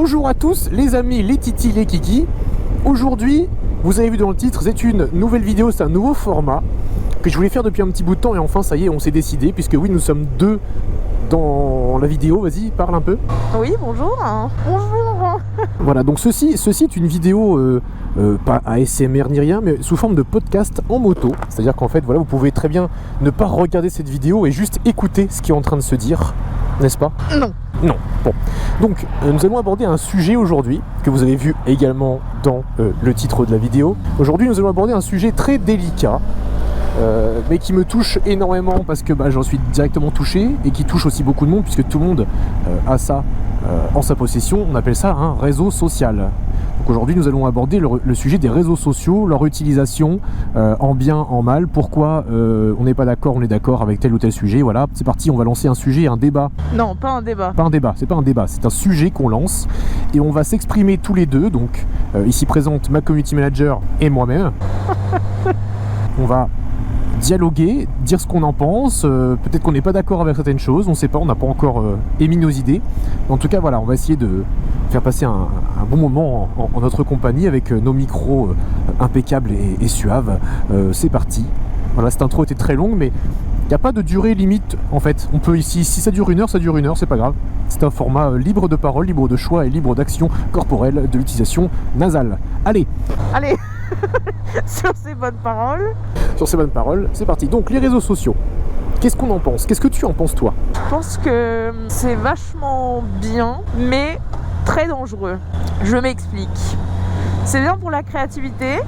Bonjour à tous les amis, les titis, les kikis. Aujourd'hui, vous avez vu dans le titre, c'est une nouvelle vidéo, c'est un nouveau format que je voulais faire depuis un petit bout de temps et enfin ça y est, on s'est décidé puisque oui, nous sommes deux dans la vidéo. Vas-y, parle un peu. Oui, bonjour. Bonjour. Voilà, donc ceci est une vidéo pas ASMR ni rien, mais sous forme de podcast en moto. C'est-à-dire qu'en fait, voilà, vous pouvez très bien ne pas regarder cette vidéo et juste écouter ce qui est en train de se dire, n'est-ce pas? Non. Non. Bon. Donc, nous allons aborder un sujet aujourd'hui, que vous avez vu également dans le titre de la vidéo. Aujourd'hui, nous allons aborder un sujet très délicat, mais qui me touche énormément parce que j'en suis directement touché et qui touche aussi beaucoup de monde puisque tout le monde a ça en sa possession. On appelle ça un réseau social. Donc aujourd'hui nous allons aborder le sujet des réseaux sociaux, leur utilisation en bien, en mal, pourquoi on n'est pas d'accord, on est d'accord avec tel ou tel sujet. Voilà, c'est parti, on va lancer un sujet, un débat. Non, pas un débat. Pas un débat, c'est pas un débat, c'est un sujet qu'on lance et on va s'exprimer tous les deux. Donc ici présente ma community manager et moi-même. On va dialoguer, dire ce qu'on en pense, peut-être qu'on n'est pas d'accord avec certaines choses, on ne sait pas, on n'a pas encore émis nos idées. En tout cas voilà, on va essayer de faire passer un bon moment en notre compagnie avec nos micros impeccables et suaves. C'est parti. Voilà, cette intro était très longue, mais il n'y a pas de durée limite en fait. On peut ici, si ça dure une heure, ça dure une heure, c'est pas grave. C'est un format libre de parole, libre de choix et libre d'action corporelle, de l'utilisation nasale. Allez. Sur ces bonnes paroles. Sur ces bonnes paroles, c'est parti. Donc les réseaux sociaux, qu'est-ce qu'on en pense? Qu'est-ce que tu en penses toi? Je pense que c'est vachement bien, mais très dangereux. Je m'explique. C'est bien pour la créativité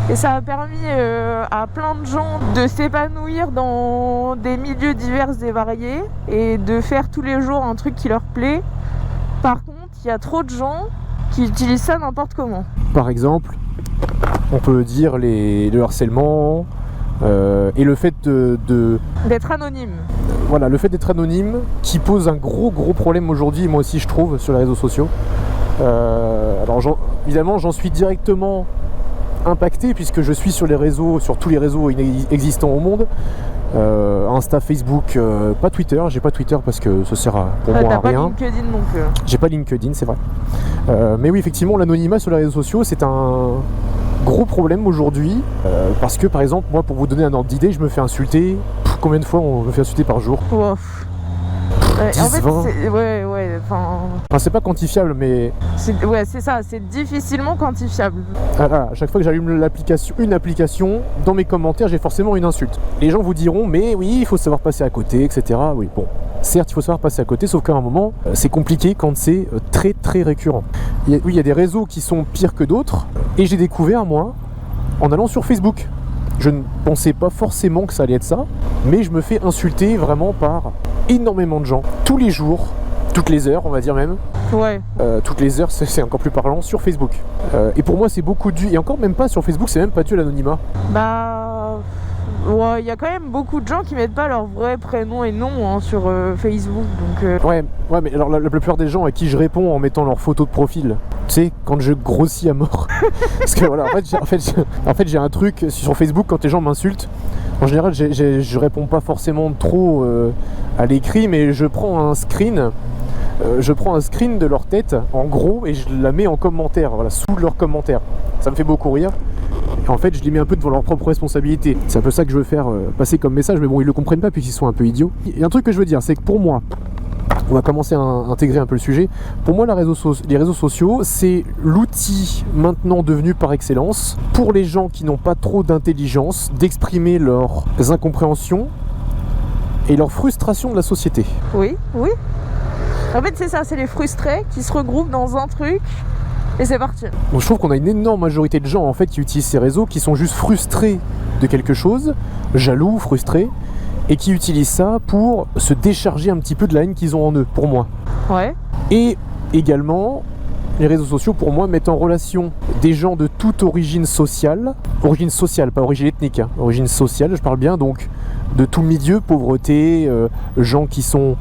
et ça a permis à plein de gens de s'épanouir dans des milieux divers et variés et de faire tous les jours un truc qui leur plaît. Par contre, il y a trop de gens qui utilisent ça n'importe comment. Par exemple, on peut dire le harcèlement et le fait d'être anonyme. Voilà, le fait d'être anonyme qui pose un gros problème aujourd'hui, moi aussi je trouve, sur les réseaux sociaux. Alors évidemment j'en suis directement impacté puisque je suis sur les réseaux, sur tous les réseaux existants au monde. Insta, Facebook, pas Twitter, j'ai pas Twitter parce que ça sert pour moi à rien. T'as pas LinkedIn non plus. J'ai pas LinkedIn, c'est vrai. Mais oui, effectivement, l'anonymat sur les réseaux sociaux, c'est un gros problème aujourd'hui parce que par exemple, moi, pour vous donner un ordre d'idée, je me fais insulter. Combien de fois on me fait insulter par jour? Wow. 10, en fait, 20. Enfin, c'est pas quantifiable, mais c'est ça, c'est difficilement quantifiable. À chaque fois que j'allume une application, dans mes commentaires, j'ai forcément une insulte. Les gens vous diront, mais oui, il faut savoir passer à côté, etc. Oui, bon, certes, il faut savoir passer à côté, sauf qu'à un moment, c'est compliqué quand c'est très récurrent. Il y a des réseaux qui sont pires que d'autres, et j'ai découvert, moi, en allant sur Facebook. Je ne pensais pas forcément que ça allait être ça, mais je me fais insulter vraiment par énormément de gens, tous les jours, toutes les heures, on va dire même. Ouais. Toutes les heures, c'est encore plus parlant, sur Facebook. Et pour moi, c'est beaucoup dû, et encore même pas sur Facebook, c'est même pas dû à l'anonymat. Ouais, il y a quand même beaucoup de gens qui mettent pas leur vrai prénom et nom sur Facebook, donc... Ouais, mais alors la plupart des gens à qui je réponds en mettant leur photo de profil, tu sais, quand je grossis à mort. Parce que voilà, en fait j'ai un truc sur Facebook, quand les gens m'insultent, en général, je réponds pas forcément trop à l'écrit, mais je prends un screen de leur tête, en gros, et je la mets en commentaire, voilà, sous leur commentaire. Ça me fait beaucoup rire. Et en fait, je les mets un peu devant leur propre responsabilité. C'est un peu ça que je veux faire passer comme message, mais bon, ils le comprennent pas puisqu'ils sont un peu idiots. Et un truc que je veux dire, c'est que pour moi, on va commencer à intégrer un peu le sujet. Pour moi, les réseaux sociaux, c'est l'outil maintenant devenu par excellence pour les gens qui n'ont pas trop d'intelligence d'exprimer leurs incompréhensions et leurs frustrations de la société. Oui. En fait, c'est ça, c'est les frustrés qui se regroupent dans un truc et c'est parti. Donc je trouve qu'on a une énorme majorité de gens en fait qui utilisent ces réseaux, qui sont juste frustrés de quelque chose, jaloux, frustrés, et qui utilisent ça pour se décharger un petit peu de la haine qu'ils ont en eux, pour moi. Ouais. Et également, les réseaux sociaux, pour moi, mettent en relation des gens de toute origine sociale, pas origine ethnique, hein, origine sociale, je parle bien, donc de tout milieu, pauvreté, gens qui sont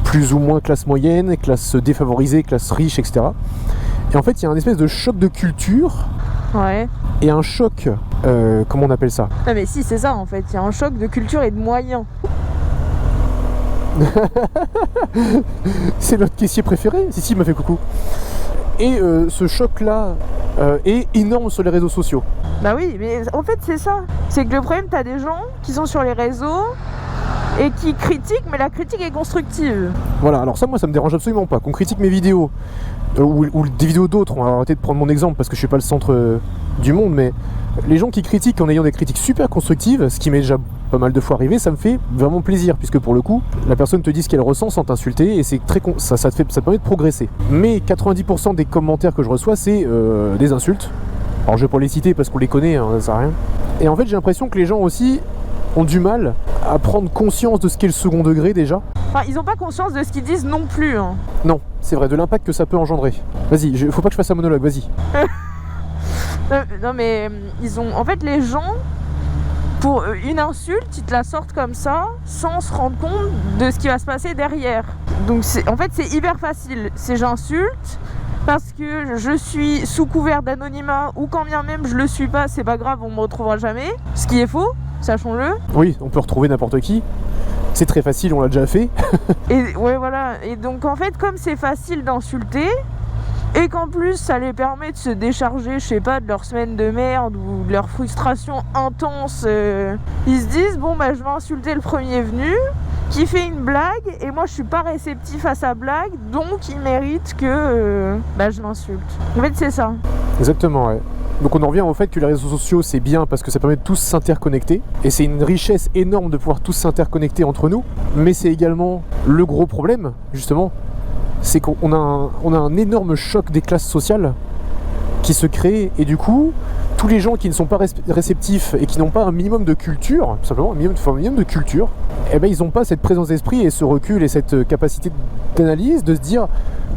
plus ou moins classe moyenne, classe défavorisée, classe riche, etc. Et en fait, il y a un espèce de choc de culture. Ouais. Et un choc, comment on appelle ça? Non mais si, c'est ça en fait, il y a un choc de culture et de moyens. C'est notre caissier préféré. Si, il m'a fait coucou. Et ce choc-là est énorme sur les réseaux sociaux. Bah oui, mais en fait c'est ça. C'est que le problème, t'as des gens qui sont sur les réseaux et qui critiquent, mais la critique est constructive. Voilà, alors ça, moi, ça me dérange absolument pas. Qu'on critique mes vidéos, ou des vidéos d'autres, on va arrêter de prendre mon exemple parce que je suis pas le centre du monde, mais les gens qui critiquent en ayant des critiques super constructives, ce qui m'est déjà pas mal de fois arrivé, ça me fait vraiment plaisir, puisque pour le coup, la personne te dit ce qu'elle ressent sans t'insulter, et c'est très ça te permet de progresser. Mais 90% des commentaires que je reçois, c'est des insultes. Alors je vais pas les citer parce qu'on les connaît, hein, ça sert à rien. Et en fait, j'ai l'impression que les gens aussi ont du mal à prendre conscience de ce qu'est le second degré déjà. Enfin, ils ont pas conscience de ce qu'ils disent non plus. Hein. Non, c'est vrai, de l'impact que ça peut engendrer. Vas-y, faut pas que je fasse un monologue, vas-y. Non mais ils ont... En fait, les gens, pour une insulte, ils te la sortent comme ça, sans se rendre compte de ce qui va se passer derrière. Donc en fait, c'est hyper facile. C'est j'insulte parce que je suis sous couvert d'anonymat, ou quand bien même je le suis pas, c'est pas grave, on me retrouvera jamais. Ce qui est faux, sachons-le. Oui, on peut retrouver n'importe qui. C'est très facile, on l'a déjà fait. Et ouais, voilà. Et donc en fait, comme c'est facile d'insulter, et qu'en plus ça les permet de se décharger, je sais pas, de leur semaine de merde ou de leur frustration intense, ils se disent bon bah je vais insulter le premier venu qui fait une blague, et moi je suis pas réceptif à sa blague, donc il mérite que je l'insulte. En fait c'est ça. Exactement, ouais. Donc on en revient au fait que les réseaux sociaux c'est bien parce que ça permet de tous s'interconnecter, et c'est une richesse énorme de pouvoir tous s'interconnecter entre nous, mais c'est également le gros problème justement, c'est qu'on a un énorme choc des classes sociales qui se crée, et du coup tous les gens qui ne sont pas réceptifs et qui n'ont pas un minimum de culture, tout simplement un minimum de culture, eh ben ils n'ont pas cette présence d'esprit et ce recul et cette capacité d'analyse de se dire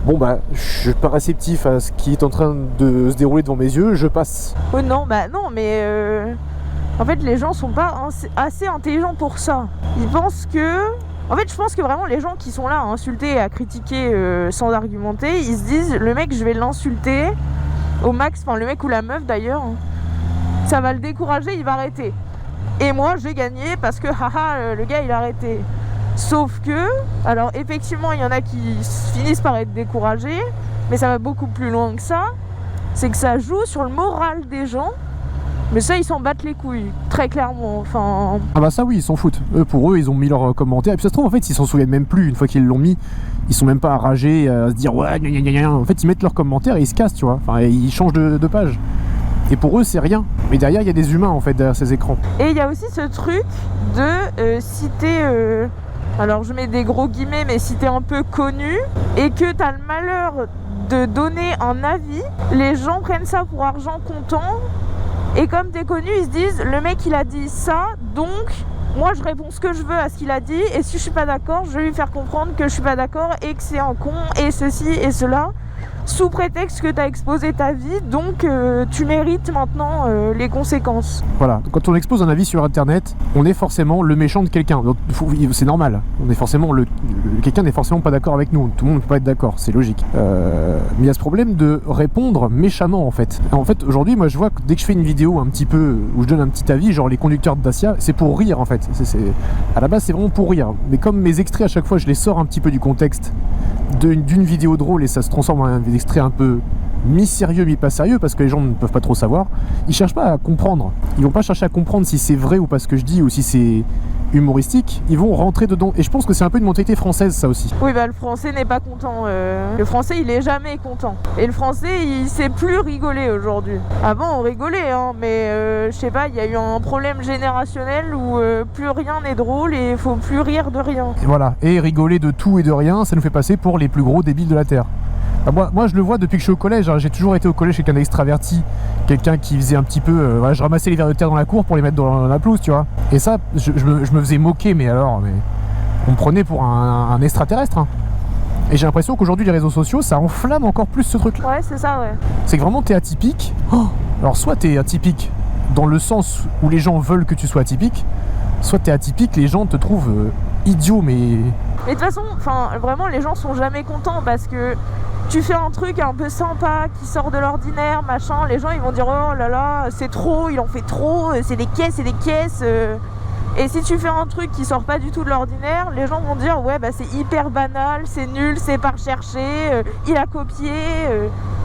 bon bah je suis pas réceptif à ce qui est en train de se dérouler devant mes yeux, je passe. Oh non, bah non, mais en fait les gens sont pas assez intelligents pour ça. Ils pensent que... En fait, je pense que vraiment les gens qui sont là à insulter et à critiquer sans argumenter, ils se disent le mec, je vais l'insulter au max, enfin le mec ou la meuf d'ailleurs, ça va le décourager, il va arrêter. Et moi, j'ai gagné parce que haha, le gars il a arrêté. Sauf que, alors effectivement, il y en a qui finissent par être découragés, mais ça va beaucoup plus loin que ça. C'est que ça joue sur le moral des gens. Mais ça, ils s'en battent les couilles, très clairement. Enfin... Ah bah ça oui, ils s'en foutent. Pour eux, ils ont mis leurs commentaires. Et puis ça se trouve, en fait, ils s'en souviennent même plus. Une fois qu'ils l'ont mis, ils sont même pas enragés à se dire ouais, gna, gna, gna. En fait, ils mettent leurs commentaires et ils se cassent, tu vois. Enfin, ils changent de page. Et pour eux, c'est rien. Mais derrière, il y a des humains, en fait, derrière ces écrans. Et il y a aussi ce truc de citer... alors, je mets des gros guillemets, mais si t'es un peu connu et que t'as le malheur de donner un avis, les gens prennent ça pour argent comptant. Et comme t'es connu, ils se disent le mec il a dit ça, donc moi je réponds ce que je veux à ce qu'il a dit, et si je suis pas d'accord, je vais lui faire comprendre que je suis pas d'accord et que c'est un con et ceci et cela, sous prétexte que t'as exposé ta vie, donc tu mérites maintenant les conséquences. Voilà, quand on expose un avis sur internet, on est forcément le méchant de quelqu'un. C'est normal, on est forcément quelqu'un n'est forcément pas d'accord avec nous, tout le monde ne peut pas être d'accord, c'est logique. Mais il y a ce problème de répondre méchamment en fait. En fait, aujourd'hui, moi je vois que dès que je fais une vidéo un petit peu où je donne un petit avis, genre les conducteurs de Dacia, c'est pour rire en fait. À la base, c'est vraiment pour rire. Mais comme mes extraits à chaque fois, je les sors un petit peu du contexte d'une vidéo drôle et ça se transforme en un extrait un peu mi-sérieux, mi-pas sérieux, parce que les gens ne peuvent pas trop savoir, ils cherchent pas à comprendre. Ils vont pas chercher à comprendre si c'est vrai ou pas ce que je dis, ou si c'est humoristique, ils vont rentrer dedans. Et je pense que c'est un peu une mentalité française, ça aussi. Oui, bah le français n'est pas content. Le français, il est jamais content. Et le français, il sait plus rigoler aujourd'hui. Avant, on rigolait, hein, mais je sais pas, il y a eu un problème générationnel où plus rien n'est drôle et il faut plus rire de rien. Et voilà, et rigoler de tout et de rien, ça nous fait passer pour les plus gros débiles de la Terre. Moi je le vois depuis que je suis au collège, hein. J'ai toujours été au collège quelqu'un d'extraverti, quelqu'un qui faisait un petit peu, voilà, je ramassais les vers de terre dans la cour pour les mettre dans la pelouse, tu vois. Et ça, je me faisais moquer, mais on me prenait pour un extraterrestre, hein. Et j'ai l'impression qu'aujourd'hui les réseaux sociaux, ça enflamme encore plus ce truc-là. Ouais, c'est ça, ouais. C'est que vraiment t'es atypique. Alors soit t'es atypique dans le sens où les gens veulent que tu sois atypique, soit t'es atypique, les gens te trouvent idiot, mais... Mais de toute façon, vraiment les gens sont jamais contents parce que tu fais un truc un peu sympa qui sort de l'ordinaire, machin, les gens ils vont dire oh là là, c'est trop, il en fait trop, c'est des caisses et des caisses. Et si tu fais un truc qui sort pas du tout de l'ordinaire, les gens vont dire ouais bah c'est hyper banal, c'est nul, c'est pas recherché, il a copié.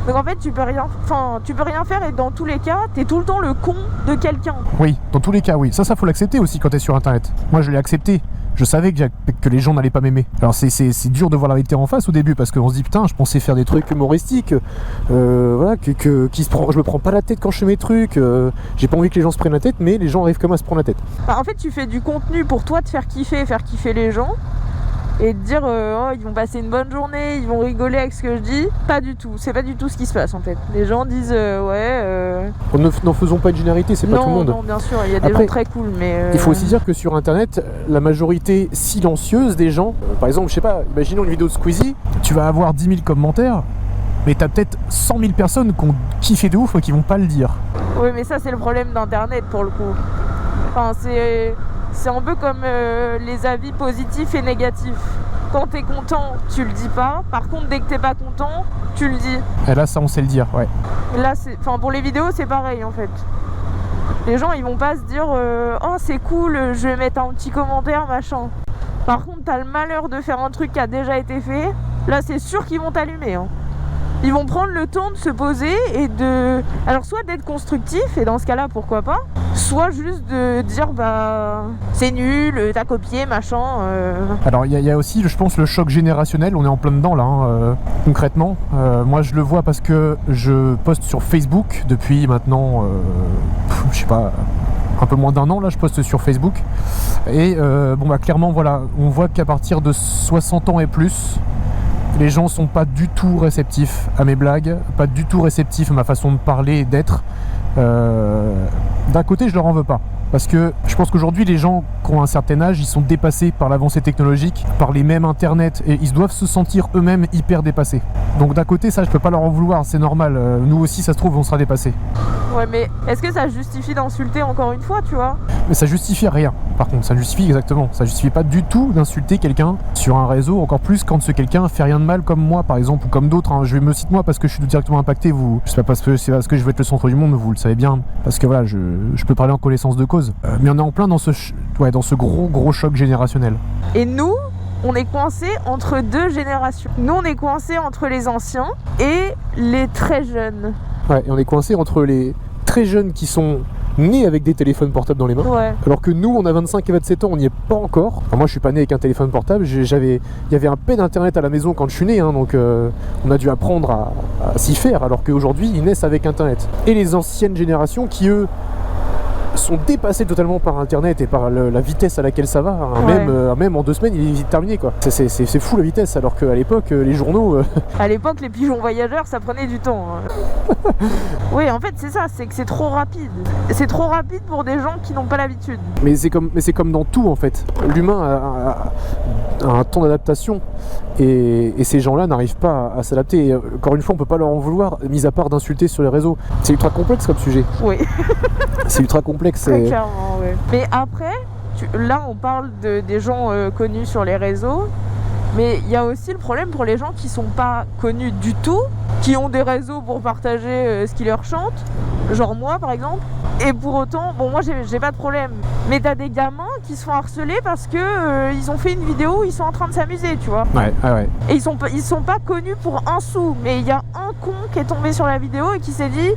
Donc en fait tu peux rien faire et dans tous les cas t'es tout le temps le con de quelqu'un. Oui, dans tous les cas oui. Ça faut l'accepter aussi quand t'es sur internet. Moi je l'ai accepté. Je savais que les gens n'allaient pas m'aimer. Alors c'est dur de voir la vérité en face au début parce qu'on se dit putain je pensais faire des trucs humoristiques, voilà, je me prends pas la tête quand je fais mes trucs, j'ai pas envie que les gens se prennent la tête, mais les gens arrivent quand même à se prendre la tête. Bah, en fait tu fais du contenu pour toi te faire kiffer les gens et te dire oh, ils vont passer une bonne journée, ils vont rigoler avec ce que je dis. Pas du tout, c'est pas du tout ce qui se passe en fait. Les gens disent N'en faisons pas une généralité, c'est pas tout le monde. Non, bien sûr, il y a des gens très cool, mais... Il faut aussi dire que sur internet, la majorité silencieuse des gens, par exemple, je sais pas, imaginons une vidéo de Squeezie, tu vas avoir 10 000 commentaires, mais t'as peut-être 100 000 personnes qui ont kiffé de ouf et qui vont pas le dire. Oui, mais ça c'est le problème d'internet pour le coup. Enfin, c'est un peu comme les avis positifs et négatifs. Quand t'es content, tu le dis pas. Par contre, dès que t'es pas content, tu le dis. Et là, ça, on sait le dire, ouais. Là, pour les vidéos, c'est pareil en fait. Les gens, ils vont pas se dire oh, c'est cool, je vais mettre un petit commentaire, machin. Par contre, t'as le malheur de faire un truc qui a déjà été fait. Là, c'est sûr qu'ils vont t'allumer. Hein. Ils vont prendre le temps de se poser et alors soit d'être constructif, et dans ce cas-là, pourquoi pas, soit juste de dire bah c'est nul, t'as copié, machin. Alors il y a aussi, je pense, le choc générationnel, on est en plein dedans là, hein, concrètement. Moi je le vois parce que je poste sur Facebook depuis maintenant, je sais pas, un peu moins d'un an là, je poste sur Facebook. Et bon bah clairement voilà, on voit qu'à partir de 60 ans et plus, les gens sont pas du tout réceptifs à mes blagues, pas du tout réceptifs à ma façon de parler et d'être. D'un côté, je leur en veux pas. Parce que je pense qu'aujourd'hui, les gens qui ont un certain âge, ils sont dépassés par l'avancée technologique, par les mêmes internet, et ils doivent se sentir eux-mêmes hyper dépassés. Donc d'un côté, ça, je peux pas leur en vouloir, c'est normal. Nous aussi, ça se trouve, on sera dépassés. Ouais, mais est-ce que ça justifie d'insulter encore une fois, tu vois? Mais ça justifie rien, par contre, ça justifie exactement. Ça justifie pas du tout d'insulter quelqu'un sur un réseau, encore plus quand ce quelqu'un fait rien de mal comme moi, par exemple, ou comme d'autres. Hein. Je vais me citer moi parce que je suis directement impacté, vous. C'est pas parce que je veux être le centre du monde, vous le savez bien. Parce que voilà, je peux parler en connaissance de cause. Mais on est en plein dans ce gros choc générationnel. Et nous, on est coincés entre deux générations. Nous, on est coincés entre les anciens et les très jeunes. Ouais, et on est coincés entre les très jeunes qui sont nés avec des téléphones portables dans les mains, ouais. Alors que nous, on a 25 et 27 ans, on n'y est pas encore. Enfin, moi, je suis pas né avec un téléphone portable. Il y avait un peu d'internet à la maison quand je suis né, hein, donc on a dû apprendre à s'y faire, alors qu'aujourd'hui, ils naissent avec internet. Et les anciennes générations qui, eux, sont dépassés totalement par internet et par la vitesse à laquelle ça va, hein. Ouais. Même en 2 semaines il est vite terminé quoi. C'est fou la vitesse, alors qu'à l'époque les journaux à l'époque les pigeons voyageurs ça prenait du temps, hein. Oui, en fait c'est ça, c'est que c'est trop rapide. C'est trop rapide pour des gens qui n'ont pas l'habitude. Mais c'est comme dans tout en fait. L'humain a un temps d'adaptation et ces gens-là n'arrivent pas à s'adapter. Et encore une fois, on peut pas leur en vouloir, mis à part d'insulter sur les réseaux. C'est ultra complexe comme sujet. Oui. C'est ultra complexe. Très clairement, ouais. Mais après, là on parle des gens connus sur les réseaux, mais il y a aussi le problème pour les gens qui sont pas connus du tout, qui ont des réseaux pour partager ce qui leur chante, genre moi par exemple. Et pour autant, bon moi j'ai pas de problème, mais t'as des gamins qui se font harceler parce que ils ont fait une vidéo où ils sont en train de s'amuser, tu vois. Ouais. Et ils sont pas connus pour un sou, mais il y a un con qui est tombé sur la vidéo et qui s'est dit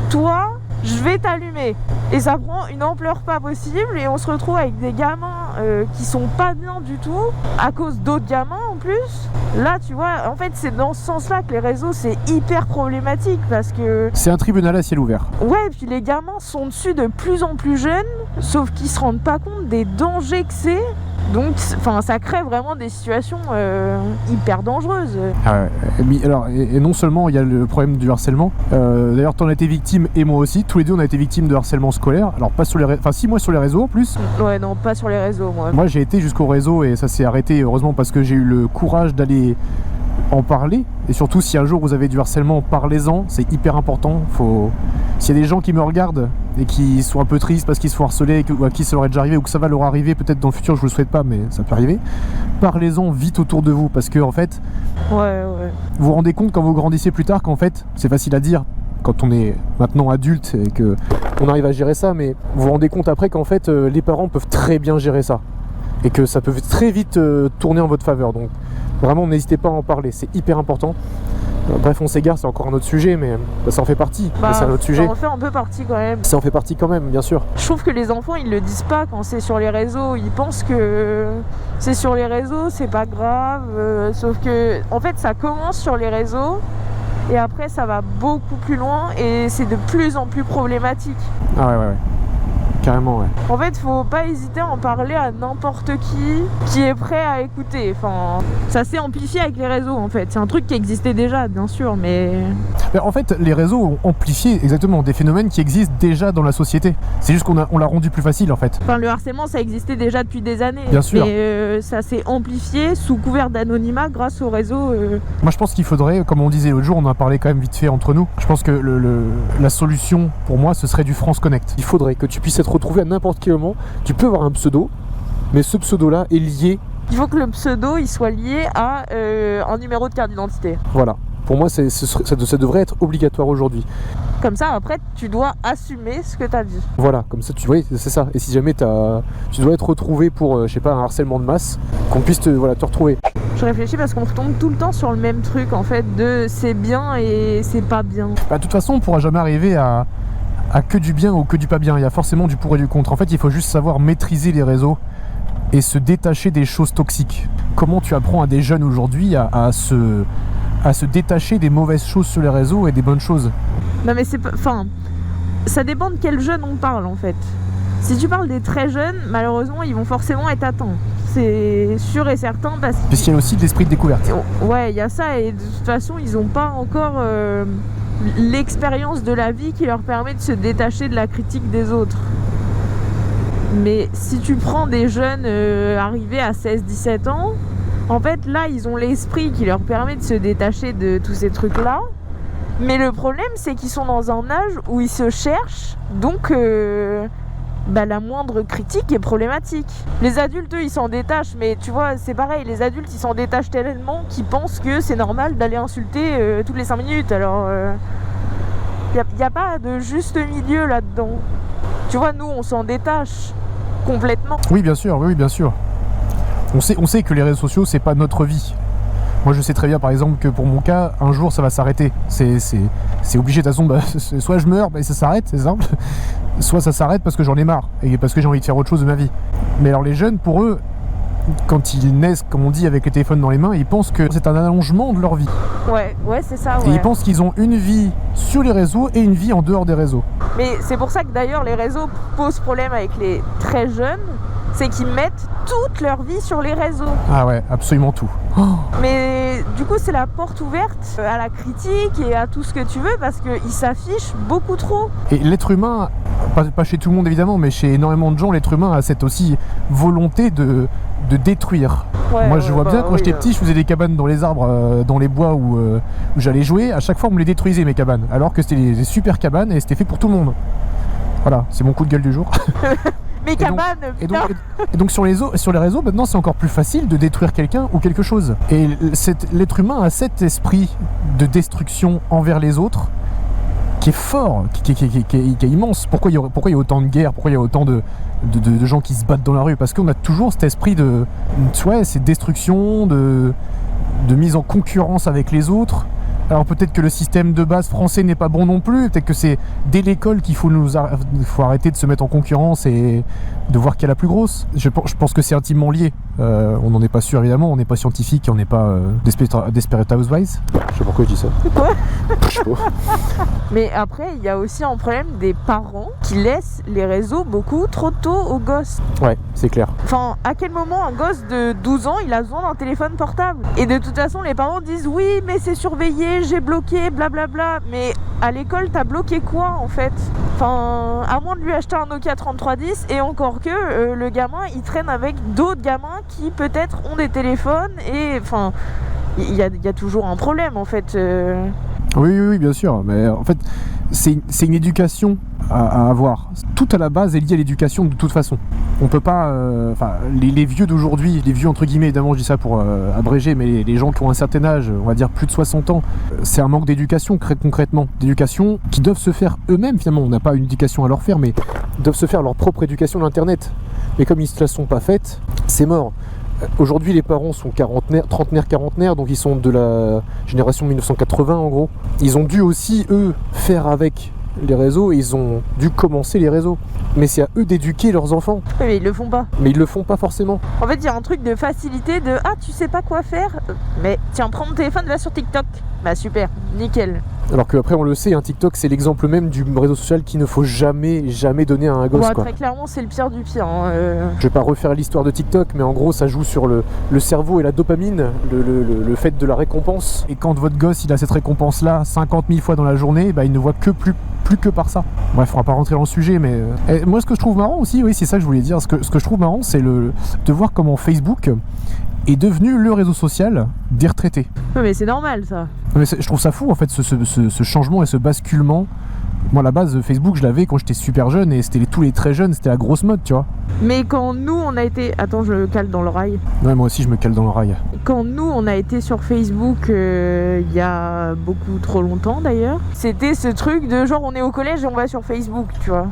toi je vais t'allumer. Et ça prend une ampleur pas possible et on se retrouve avec des gamins qui sont pas bien du tout à cause d'autres gamins en plus. Là tu vois, en fait c'est dans ce sens là que les réseaux c'est hyper problématique parce que... C'est un tribunal à ciel ouvert. Ouais, et puis les gamins sont dessus de plus en plus jeunes, sauf qu'ils se rendent pas compte des dangers que c'est. Donc ça crée vraiment des situations hyper dangereuses. Alors, et non seulement il y a le problème du harcèlement, d'ailleurs t'en as été victime et moi aussi, tous les deux on a été victimes de harcèlement scolaire, alors pas sur les réseaux, enfin si moi sur les réseaux en plus. Ouais non, pas sur les réseaux moi. Moi j'ai été jusqu'au réseau et ça s'est arrêté heureusement parce que j'ai eu le courage d'aller en parler, et surtout si un jour vous avez du harcèlement, parlez-en, c'est hyper important. S'il y a des gens qui me regardent et qui sont un peu tristes parce qu'ils se font harceler ou à qui ça leur est déjà arrivé ou que ça va leur arriver peut-être dans le futur, je vous le souhaite pas mais ça peut arriver, parlez-en vite autour de vous parce que en fait ouais. vous vous rendez compte quand vous grandissez plus tard qu'en fait c'est facile à dire quand on est maintenant adulte et qu'on arrive à gérer ça, mais vous vous rendez compte après qu'en fait les parents peuvent très bien gérer ça et que ça peut très vite tourner en votre faveur. Donc vraiment n'hésitez pas à en parler, c'est hyper important. Bref, on s'égare, c'est encore un autre sujet, mais ça en fait partie. C'est un autre sujet. Ça en fait un peu partie quand même. Ça en fait partie quand même, bien sûr. Je trouve que les enfants, ils le disent pas quand c'est sur les réseaux. Ils pensent que c'est sur les réseaux, c'est pas grave. Sauf que, en fait, ça commence sur les réseaux et après, ça va beaucoup plus loin et c'est de plus en plus problématique. Ah ouais. Carrément, ouais. En fait, faut pas hésiter à en parler à n'importe qui est prêt à écouter. Enfin, ça s'est amplifié avec les réseaux, en fait. C'est un truc qui existait déjà, bien sûr, mais... En fait, les réseaux ont amplifié exactement des phénomènes qui existent déjà dans la société. C'est juste qu'on l'a rendu plus facile, en fait. Enfin, le harcèlement, ça existait déjà depuis des années. Bien sûr. Mais ça s'est amplifié sous couvert d'anonymat grâce aux réseaux. Moi, je pense qu'il faudrait, comme on disait l'autre jour, on en a parlé quand même vite fait entre nous. Je pense que la solution, pour moi, ce serait du France Connect. Il faudrait que tu puisses être retrouvé à n'importe quel moment. Tu peux avoir un pseudo, mais ce pseudo-là est lié. Il faut que le pseudo il soit lié à un numéro de carte d'identité. Voilà. Pour moi, ça devrait être obligatoire aujourd'hui. Comme ça, après, tu dois assumer ce que tu as dit. Voilà, comme ça, oui, c'est ça. Et si jamais tu dois être retrouvé pour, je sais pas, un harcèlement de masse, qu'on puisse te retrouver. Je réfléchis parce qu'on retombe tout le temps sur le même truc, en fait, de c'est bien et c'est pas bien. De toute façon, on pourra jamais arriver à que du bien ou que du pas bien. Il y a forcément du pour et du contre. En fait, il faut juste savoir maîtriser les réseaux et se détacher des choses toxiques. Comment tu apprends à des jeunes aujourd'hui à se détacher des mauvaises choses sur les réseaux et des bonnes choses? Non mais c'est pas... Enfin, ça dépend de quel jeune on parle en fait. Si tu parles des très jeunes, malheureusement, ils vont forcément être atteints. C'est sûr et certain parce qu'il y a aussi de l'esprit de découverte. Ouais, il y a ça et de toute façon, ils n'ont pas encore l'expérience de la vie qui leur permet de se détacher de la critique des autres. Mais si tu prends des jeunes arrivés à 16-17 ans, en fait là ils ont l'esprit qui leur permet de se détacher de tous ces trucs là. Mais le problème c'est qu'ils sont dans un âge où ils se cherchent, donc la moindre critique est problématique. Les adultes eux ils s'en détachent, mais tu vois c'est pareil, les adultes ils s'en détachent tellement qu'ils pensent que c'est normal d'aller insulter toutes les 5 minutes. Alors y a pas de juste milieu là-dedans. Tu vois, nous on s'en détache complètement. Oui bien sûr, oui bien sûr. On sait que les réseaux sociaux c'est pas notre vie. Moi je sais très bien par exemple que pour mon cas, un jour ça va s'arrêter. C'est obligé de toute façon, soit je meurs, ça s'arrête, c'est simple. Soit ça s'arrête parce que j'en ai marre et parce que j'ai envie de faire autre chose de ma vie. Mais alors les jeunes, pour eux, quand ils naissent, comme on dit, avec le téléphone dans les mains, ils pensent que c'est un allongement de leur vie. Ouais, c'est ça, ouais. Et ils pensent qu'ils ont une vie sur les réseaux et une vie en dehors des réseaux. Mais c'est pour ça que d'ailleurs les réseaux posent problème avec les très jeunes, c'est qu'ils mettent toute leur vie sur les réseaux. Ah ouais, absolument tout. Oh. Mais du coup c'est la porte ouverte à la critique et à tout ce que tu veux parce qu'ils s'affichent beaucoup trop. Et l'être humain, pas chez tout le monde évidemment, mais chez énormément de gens, l'être humain a cette aussi volonté de détruire. Ouais, moi je vois bien quand j'étais petit, je faisais des cabanes dans les arbres, dans les bois où j'allais jouer. À chaque fois on me les détruisait mes cabanes, alors que c'était des super cabanes et c'était fait pour tout le monde. Voilà, c'est mon coup de gueule du jour. Mes cabanes, et donc sur les réseaux maintenant c'est encore plus facile de détruire quelqu'un ou quelque chose. Et l'être humain a cet esprit de destruction envers les autres qui est fort, qui est immense. Pourquoi il y a autant de guerres, pourquoi il y a autant de gens qui se battent dans la rue? Parce qu'on a toujours cet esprit de cette destruction, de mise en concurrence avec les autres. Alors peut-être que le système de base français n'est pas bon non plus, peut-être que c'est dès l'école qu'il faut arrêter de se mettre en concurrence et de voir qui est la plus grosse. Je pense que c'est intimement lié. On n'en est pas sûr évidemment, on n'est pas scientifique, on n'est pas Desperate Housewives. Je sais pas pourquoi je dis ça. Quoi? Je sais pas. Mais après, il y a aussi un problème des parents qui laissent les réseaux beaucoup trop tôt aux gosses. Ouais, c'est clair. Enfin, à quel moment un gosse de 12 ans, il a besoin d'un téléphone portable? Et de toute façon, les parents disent oui, mais c'est surveillé, j'ai bloqué, blablabla. Mais à l'école, t'as bloqué quoi en fait? Enfin, à moins de lui acheter un Nokia 3310, et encore que le gamin, il traîne avec d'autres gamins qui peut-être ont des téléphones, et enfin, il y a toujours un problème en fait. Oui, bien sûr, mais en fait, c'est une éducation à avoir. Tout à la base est lié à l'éducation de toute façon. On peut pas... les vieux d'aujourd'hui, les vieux entre guillemets, évidemment je dis ça pour abréger, mais les gens qui ont un certain âge, on va dire plus de 60 ans, c'est un manque d'éducation concrètement. D'éducation qui doivent se faire eux-mêmes finalement. On n'a pas une éducation à leur faire, mais ils doivent se faire leur propre éducation d'Internet. Mais comme ils ne se la sont pas faites, c'est mort. Aujourd'hui, les parents sont trentenaires, quarantenaires, donc ils sont de la génération 1980 en gros. Ils ont dû aussi, eux, faire avec les réseaux et ils ont dû commencer les réseaux. Mais c'est à eux d'éduquer leurs enfants. Oui, mais ils le font pas. Mais ils le font pas forcément. En fait, il y a un truc de facilité de ah, tu sais pas quoi faire, mais tiens, prends mon téléphone, va sur TikTok. Bah super, nickel. Alors qu'après, on le sait, un TikTok, c'est l'exemple même du réseau social qu'il ne faut jamais donner à un gosse. Bon, quoi. Très clairement, c'est le pire du pire. Hein, Je vais pas refaire l'histoire de TikTok, mais en gros, ça joue sur le cerveau et la dopamine, le fait de la récompense. Et quand votre gosse, il a cette récompense-là 50 000 fois dans la journée, bah, il ne voit que plus que par ça. Bref, on va pas rentrer dans le sujet, mais... moi, ce que je trouve marrant aussi, oui, c'est ça que je voulais dire. Ce que je trouve marrant, c'est de voir comment Facebook est devenu le réseau social des retraités. Oui, mais c'est normal, ça. Mais je trouve ça fou, en fait, ce changement et ce basculement. Moi, à la base, Facebook, je l'avais quand j'étais super jeune, et c'était tous les très jeunes, c'était la grosse mode, tu vois. Mais quand nous, on a été... Attends, je me cale dans le rail. Ouais, moi aussi, je me cale dans le rail. Quand nous, on a été sur Facebook, il y a beaucoup trop longtemps, d'ailleurs, c'était ce truc de genre, on est au collège et on va sur Facebook, tu vois.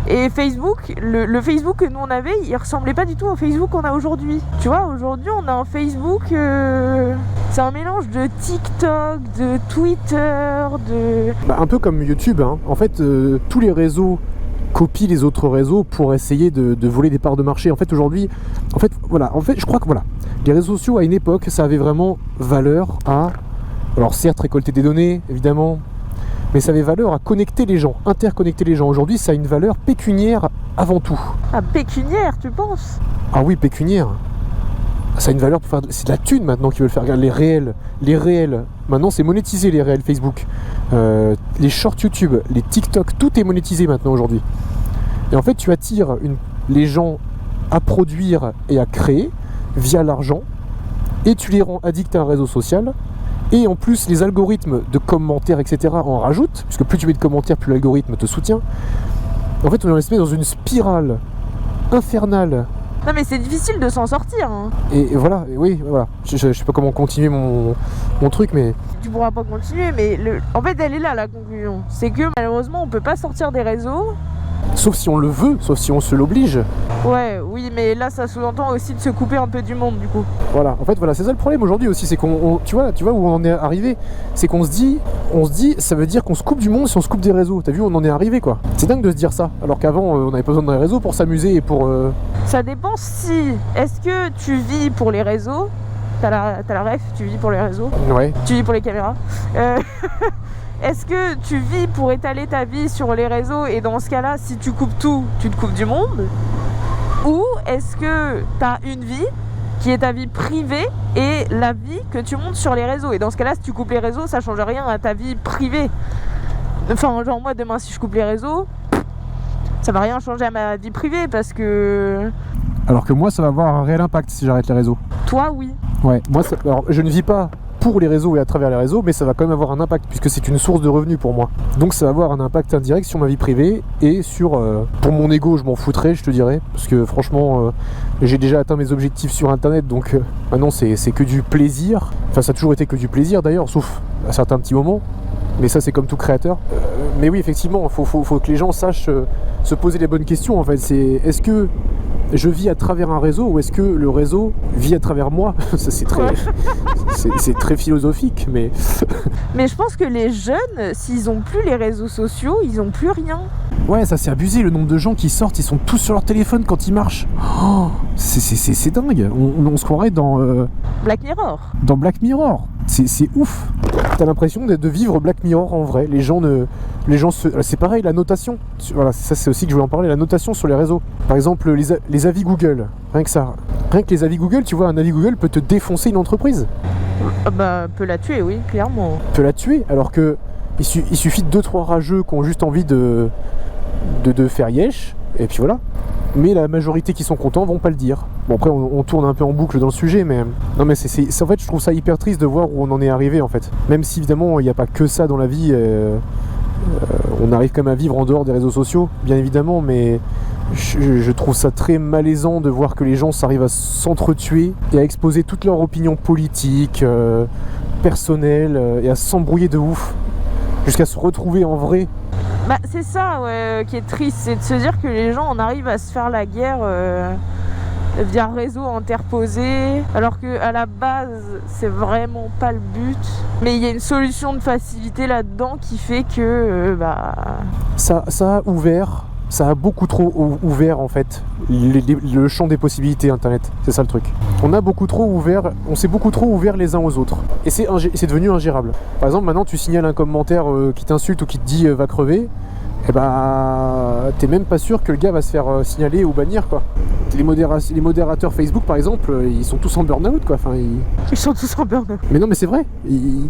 Et Facebook, le Facebook que nous on avait, il ressemblait pas du tout au Facebook qu'on a aujourd'hui. Tu vois, aujourd'hui on a un Facebook, c'est un mélange de TikTok, de Twitter, de... un peu comme YouTube, hein. En fait, tous les réseaux copient les autres réseaux pour essayer de voler des parts de marché. En fait, aujourd'hui, je crois que les réseaux sociaux à une époque, ça avait vraiment valeur à... Alors certes, récolter des données, évidemment, mais ça avait valeur à connecter les gens, interconnecter les gens. Aujourd'hui, ça a une valeur pécuniaire avant tout. Ah, pécuniaire, tu penses? Ah oui, pécuniaire. Ça a une valeur pour faire... C'est de la thune maintenant qu'ils veulent faire. Regarde, les réels. Maintenant, c'est monétisé, les réels Facebook. Les shorts YouTube, les TikTok, tout est monétisé maintenant aujourd'hui. Et en fait, tu attires les gens à produire et à créer via l'argent, et tu les rends addicts à un réseau social. Et en plus, les algorithmes de commentaires, etc. en rajoutent, puisque plus tu mets de commentaires, plus l'algorithme te soutient. En fait, on est dans une spirale infernale. Non mais c'est difficile de s'en sortir. Hein. Et voilà, voilà. Je sais pas comment continuer mon truc, mais... Tu pourras pas continuer, mais en fait, elle est là, la conclusion. C'est que malheureusement, on peut pas sortir des réseaux. Sauf si on le veut, sauf si on se l'oblige. Ouais, oui, mais là, ça sous-entend aussi de se couper un peu du monde, du coup. Voilà, en fait, c'est ça le problème aujourd'hui aussi, c'est tu vois où on en est arrivé, c'est qu'on se dit, ça veut dire qu'on se coupe du monde si on se coupe des réseaux. T'as vu, on en est arrivé, quoi. C'est dingue de se dire ça, alors qu'avant, on n'avait pas besoin d'un réseau pour s'amuser et pour... Ça dépend si... Est-ce que tu vis pour les réseaux? T'as la ref, tu vis pour les réseaux? Ouais. Tu vis pour les caméras? Est-ce que tu vis pour étaler ta vie sur les réseaux et dans ce cas-là, si tu coupes tout, tu te coupes du monde? Ou est-ce que tu as une vie qui est ta vie privée et la vie que tu montes sur les réseaux? Et dans ce cas-là, si tu coupes les réseaux, ça change rien à ta vie privée. Enfin, genre moi, demain, si je coupe les réseaux, ça va rien changer à ma vie privée parce que... Alors que moi, ça va avoir un réel impact si j'arrête les réseaux. Toi, oui. Ouais, moi, alors, je ne vis pas pour les réseaux et à travers les réseaux, mais ça va quand même avoir un impact puisque c'est une source de revenus pour moi. Donc ça va avoir un impact indirect sur ma vie privée et sur... pour mon ego, je m'en foutrais, je te dirais, parce que franchement, j'ai déjà atteint mes objectifs sur Internet, donc maintenant c'est que du plaisir. Enfin, ça a toujours été que du plaisir d'ailleurs, sauf à certains petits moments. Mais ça, c'est comme tout créateur. Mais oui, effectivement, faut que les gens sachent se poser les bonnes questions. En fait, c'est est-ce que je vis à travers un réseau ou est-ce que le réseau vit à travers moi? Ça, c'est très, c'est très philosophique, mais... Mais je pense que les jeunes, s'ils ont plus les réseaux sociaux, ils ont plus rien. Ouais, ça c'est abusé, le nombre de gens qui sortent, ils sont tous sur leur téléphone quand ils marchent. Oh, c'est dingue. On se croirait dans... Black Mirror. Dans Black Mirror. C'est ouf. T'as l'impression de vivre Black Mirror en vrai. Les gens c'est pareil, la notation. Voilà, ça c'est aussi que je voulais en parler, la notation sur les réseaux. Par exemple, les avis Google. Rien que ça. Rien que les avis Google, tu vois, un avis Google peut te défoncer une entreprise. Bah, peut la tuer, oui, clairement. Peut la tuer, alors que il suffit de 2-3 rageux qui ont juste envie de faire yesh, et puis voilà. Mais la majorité qui sont contents vont pas le dire. Bon, après on tourne un peu en boucle dans le sujet, mais non, mais c'est en fait, je trouve ça hyper triste de voir où on en est arrivé en fait. Même si évidemment il n'y a pas que ça dans la vie, On arrive quand même à vivre en dehors des réseaux sociaux, bien évidemment, mais je trouve ça très malaisant de voir que les gens s'arrivent à s'entretuer et à exposer toutes leurs opinions politiques, personnelles, et à s'embrouiller de ouf, jusqu'à se retrouver en vrai. Bah, c'est ça qui est triste, c'est de se dire que les gens, on arrive à se faire la guerre via un réseau interposé, alors qu'à la base, c'est vraiment pas le but. Mais il y a une solution de facilité là-dedans qui fait que Ça a ouvert, ça a beaucoup trop ouvert en fait le champ des possibilités Internet, c'est ça le truc. On s'est beaucoup trop ouvert les uns aux autres, et c'est devenu ingérable. Par exemple, maintenant tu signales un commentaire qui t'insulte ou qui te dit va crever, et t'es même pas sûr que le gars va se faire signaler ou bannir quoi. Les modérateurs Facebook par exemple, ils sont tous en burn-out quoi. Enfin, ils sont tous en burn-out. Mais non mais c'est vrai, ils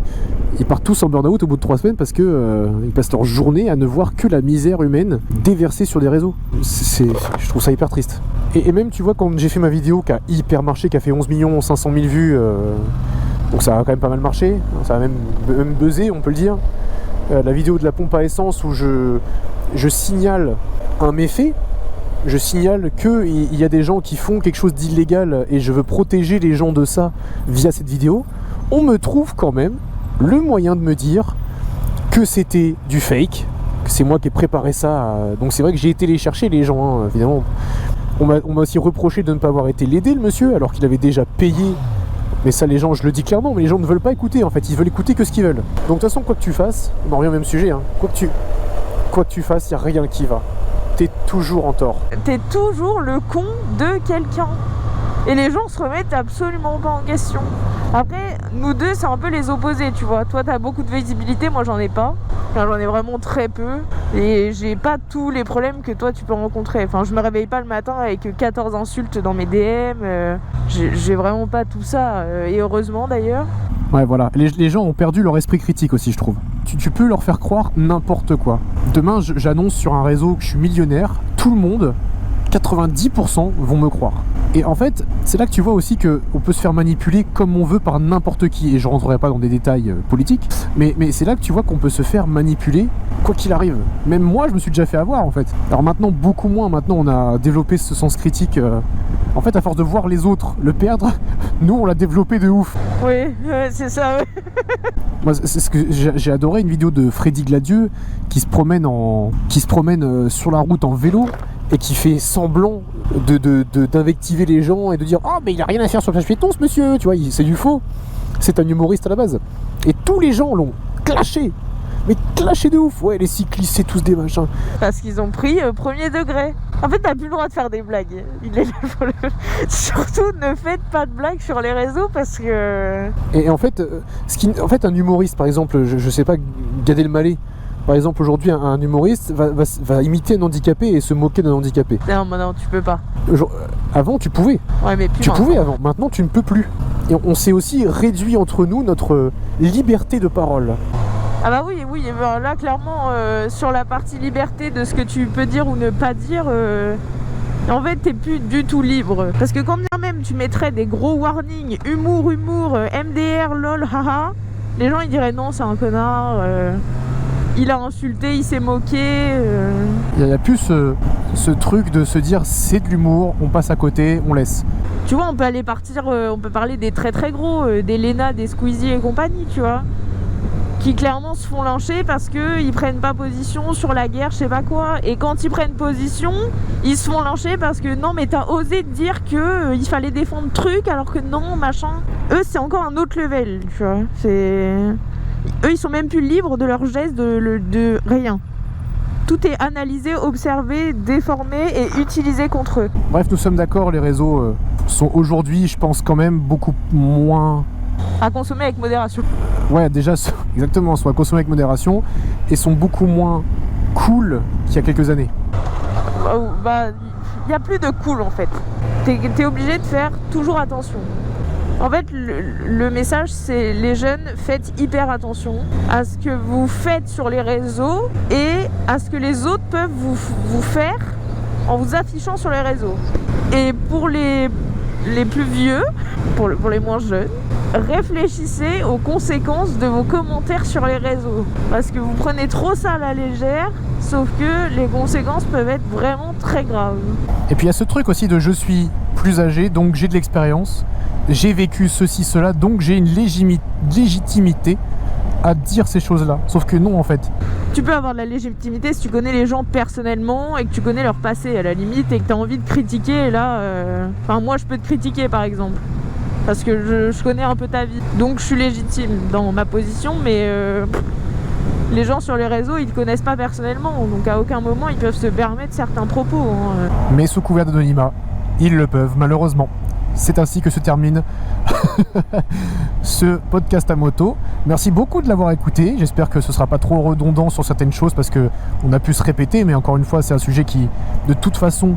partent tous en burn-out au bout de 3 semaines parce que ils passent leur journée à ne voir que la misère humaine déversée sur des réseaux. Je trouve ça hyper triste. Et même tu vois, quand j'ai fait ma vidéo qui a hyper marché, qui a fait 11 500 000 vues, donc ça a quand même pas mal marché, ça a même buzzé on peut le dire. La vidéo de la pompe à essence où je signale un méfait, je signale qu'il y a des gens qui font quelque chose d'illégal et je veux protéger les gens de ça via cette vidéo, on me trouve quand même le moyen de me dire que c'était du fake, que c'est moi qui ai préparé ça, donc c'est vrai que j'ai été les chercher les gens, évidemment. On m'a aussi reproché de ne pas avoir été l'aider le monsieur alors qu'il avait déjà payé. Mais ça, les gens, je le dis clairement, mais les gens ne veulent pas écouter en fait, ils veulent écouter que ce qu'ils veulent. Donc de toute façon, quoi que tu fasses, on en revient au même sujet, hein, quoi que tu fasses, il n'y a rien qui va. T'es toujours en tort. T'es toujours le con de quelqu'un. Et les gens se remettent absolument pas en question. Après, nous deux, c'est un peu les opposés, tu vois. Toi, t'as beaucoup de visibilité, moi, j'en ai pas. Enfin, j'en ai vraiment très peu. Et j'ai pas tous les problèmes que toi, tu peux rencontrer. Enfin, je me réveille pas le matin avec 14 insultes dans mes DM. J'ai vraiment pas tout ça. Et heureusement, d'ailleurs. Ouais, voilà. Les gens ont perdu leur esprit critique aussi, je trouve. Tu peux leur faire croire n'importe quoi. Demain, j'annonce sur un réseau que je suis millionnaire. Tout le monde, 90% vont me croire. Et en fait, c'est là que tu vois aussi qu'on peut se faire manipuler comme on veut par n'importe qui. Et je rentrerai pas dans des détails politiques, mais c'est là que tu vois qu'on peut se faire manipuler quoi qu'il arrive. Même moi, je me suis déjà fait avoir en fait. Alors maintenant, beaucoup moins. Maintenant, on a développé ce sens critique. En fait, à force de voir les autres le perdre, nous, on l'a développé de ouf. Oui, c'est ça, oui. Moi, c'est ce que j'ai adoré, une vidéo de Freddy Gladieux qui se promène sur la route en vélo et qui fait semblant d'invectiver les gens et de dire « Oh, mais il a rien à faire sur le passage piéton, ce monsieur !» Tu vois, c'est du faux. C'est un humoriste à la base. Et tous les gens l'ont clashé. Mais clashé de ouf. Ouais, les cyclistes, c'est tous des machins. Parce qu'ils ont pris premier degré. En fait, t'as plus le droit de faire des blagues. Surtout, ne faites pas de blagues sur les réseaux parce que... Et en fait, un humoriste, par exemple, je sais pas, Gad Elmaleh, par exemple, aujourd'hui, un humoriste va imiter un handicapé et se moquer d'un handicapé. Non, non, tu peux pas. Avant, tu pouvais. Ouais, mais plus tu pouvais avant. Maintenant, tu ne peux plus. Et on s'est aussi réduit entre nous notre liberté de parole. Ah bah oui, là clairement sur la partie liberté de ce que tu peux dire ou ne pas dire, en fait t'es plus du tout libre. Parce que quand bien même tu mettrais des gros warnings, humour, MDR, lol, haha, les gens ils diraient non c'est un connard, il a insulté, il s'est moqué. Il n'y a plus ce truc de se dire c'est de l'humour, on passe à côté, on laisse. Tu vois, on peut parler des très très gros, des Lena, des Squeezie et compagnie, tu vois. Qui clairement se font lyncher parce qu'ils prennent pas position sur la guerre, je sais pas quoi. Et quand ils prennent position, ils se font lyncher parce que non mais t'as osé dire que il fallait défendre truc alors que non, machin. Eux c'est encore un autre level, tu vois. Eux ils sont même plus libres de leurs gestes, de rien. Tout est analysé, observé, déformé et utilisé contre eux. Bref, nous sommes d'accord, les réseaux sont aujourd'hui, je pense quand même, beaucoup moins... à consommer avec modération. Ouais, déjà, exactement, sont à consommer avec modération et sont beaucoup moins cool qu'il y a quelques années. Bah, il n'y a plus de cool en fait. T'es obligé de faire toujours attention. En fait, le message, c'est les jeunes, faites hyper attention à ce que vous faites sur les réseaux et à ce que les autres peuvent vous faire en vous affichant sur les réseaux. Et pour les plus vieux, pour les moins jeunes, réfléchissez aux conséquences de vos commentaires sur les réseaux. Parce que vous prenez trop ça à la légère, sauf que les conséquences peuvent être vraiment très graves. Et puis il y a ce truc aussi de je suis plus âgé, donc j'ai de l'expérience, j'ai vécu ceci, cela, donc j'ai une légitimité à dire ces choses-là. Sauf que non, en fait. Tu peux avoir de la légitimité si tu connais les gens personnellement et que tu connais leur passé à la limite et que tu as envie de critiquer. Et là, enfin, moi je peux te critiquer par exemple. Parce que je connais un peu ta vie. Donc je suis légitime dans ma position, mais les gens sur les réseaux, ils te connaissent pas personnellement. Donc à aucun moment, ils peuvent se permettre certains propos. Hein. Mais sous couvert d'anonymat, ils le peuvent, malheureusement. C'est ainsi que se termine ce podcast à moto. Merci beaucoup de l'avoir écouté. J'espère que ce ne sera pas trop redondant sur certaines choses parce qu'on a pu se répéter, mais encore une fois, c'est un sujet qui, de toute façon,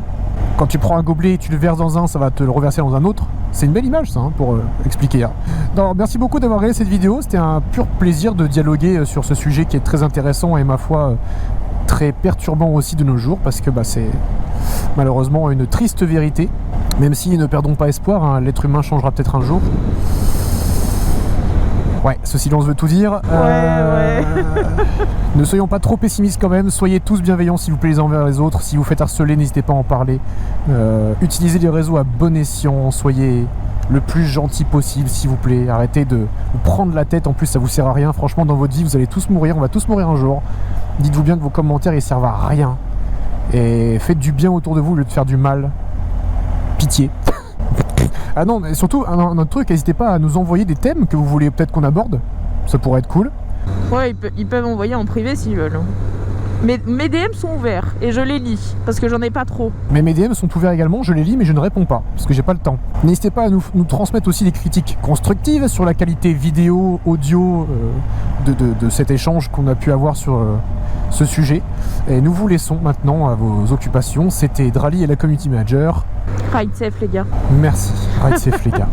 quand tu prends un gobelet et tu le verses dans un, ça va te le reverser dans un autre. C'est une belle image, ça, hein, pour expliquer. Hein. Donc, merci beaucoup d'avoir regardé cette vidéo. C'était un pur plaisir de dialoguer sur ce sujet qui est très intéressant et, ma foi, très perturbant aussi de nos jours parce que c'est malheureusement une triste vérité. Même si ne perdons pas espoir, hein, l'être humain changera peut-être un jour. Ouais, ce silence veut tout dire. Ouais. Ne soyons pas trop pessimistes quand même. Soyez tous bienveillants s'il vous plaît les uns envers les autres. Si vous faites harceler, n'hésitez pas à en parler. Utilisez les réseaux à bon escient. Soyez le plus gentil possible s'il vous plaît. Arrêtez de vous prendre la tête. En plus, ça vous sert à rien. Franchement, dans votre vie, vous allez tous mourir. On va tous mourir un jour. Dites-vous bien que vos commentaires, ils servent à rien. Et faites du bien autour de vous au lieu de faire du mal. Pitié. Ah non, mais surtout, un autre truc, n'hésitez pas à nous envoyer des thèmes que vous voulez peut-être qu'on aborde. Ça pourrait être cool. Ouais, ils peuvent envoyer en privé s'ils veulent. Mes DM sont ouverts et je les lis parce que j'en ai pas trop. Mais mes DM sont ouverts également, je les lis mais je ne réponds pas parce que j'ai pas le temps. N'hésitez pas à nous transmettre aussi des critiques constructives sur la qualité vidéo, audio de cet échange qu'on a pu avoir sur ce sujet. Et nous vous laissons maintenant à vos occupations. C'était Drali et la Community Manager. Ride safe les gars. Merci, ride safe les gars.